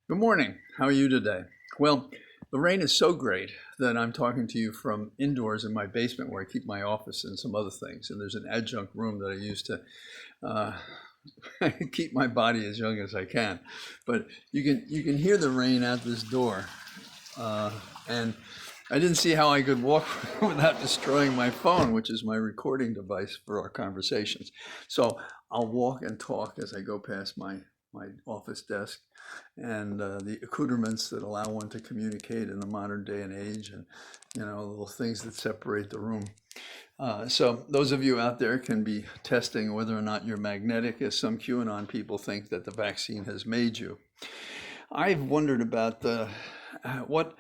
Good morning. How are you today? Well, the rain is so great that I'm talking to you from indoors in my basement where I keep my office and some other things. And there's an adjunct room that I use to uh, keep my body as young as I can. But you can hear the rain out this door, and I didn't see how I could walk without destroying my phone, which is my recording device for our conversations. So I'll walk and talk as I go past my office desk and the accoutrements that allow one to communicate in the modern day and age, and little things that separate the room. So those of you out there can be testing whether or not you're magnetic, as some QAnon people think that the vaccine has made you. I've wondered about what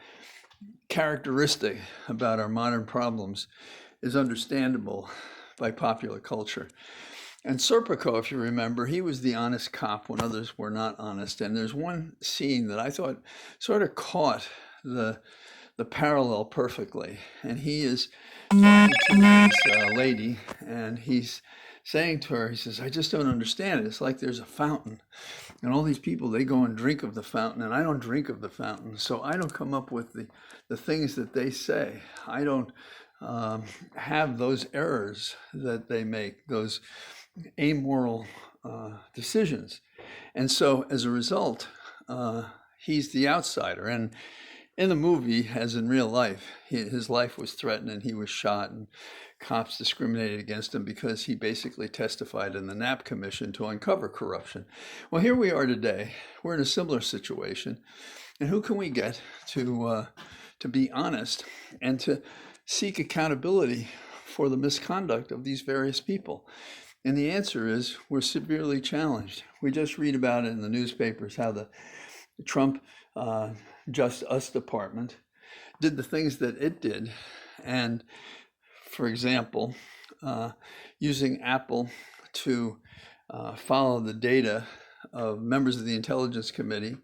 characteristic about our modern problems is understandable by popular culture. And Serpico, if you remember, he was the honest cop when others were not honest. And there's one scene that I thought sort of caught the parallel perfectly. And he is talking to this lady, and he's saying to her, he says, "I just don't understand it. It's like there's a fountain, and all these people, they go and drink of the fountain, and I don't drink of the fountain. So I don't come up with the things that they say. I don't have those errors that they make, those amoral decisions. And so as a result, he's the outsider." And in the movie, as in real life, his life was threatened and he was shot, and cops discriminated against him because he basically testified in the Knapp Commission to uncover corruption. Well, here we are today. We're in a similar situation. And who can we get to be honest and to seek accountability for the misconduct of these various people? And the answer is we're severely challenged. We just read about it in the newspapers how the Trump Justice Department did the things that it did. And for example, using Apple to follow the data of members of the Intelligence Committee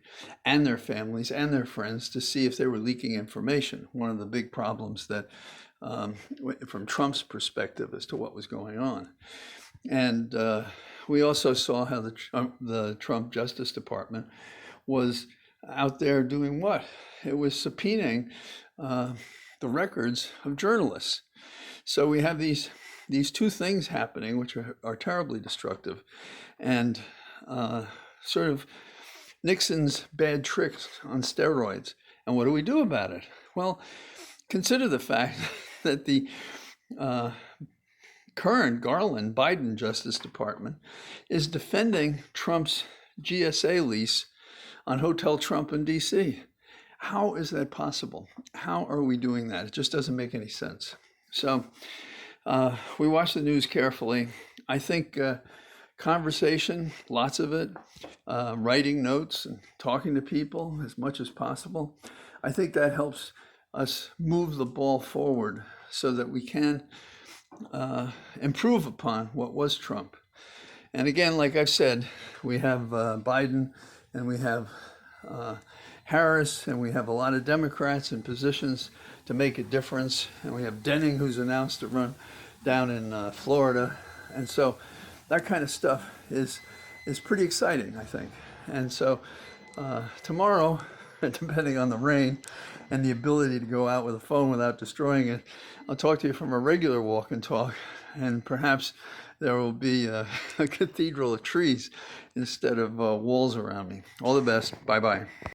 and their families and their friends to see if they were leaking information. One of the big problems that, from Trump's perspective, as to what was going on. And we also saw how the Trump Justice Department was out there doing what? It was subpoenaing the records of journalists. So we have these two things happening, which are terribly destructive, and sort of Nixon's bad tricks on steroids. And what do we do about it? Well, consider the fact that the current Garland Biden Justice Department is defending Trump's GSA lease on Hotel Trump in DC. How is that possible? How are we doing that? It just doesn't make any sense. So we watch the news carefully. I think conversation, lots of it, writing notes and talking to people as much as possible, I think that helps us move the ball forward so that we can improve upon what was Trump. And again, like I've said, we have Biden and we have Harris, and we have a lot of Democrats in positions to make a difference. And we have Denning, who's announced to run down in Florida. And so that kind of stuff is pretty exciting, I think. And so tomorrow, depending on the rain and the ability to go out with a phone without destroying it, I'll talk to you from a regular walk and talk, and perhaps there will be a cathedral of trees instead of walls around me. All the best. Bye-bye.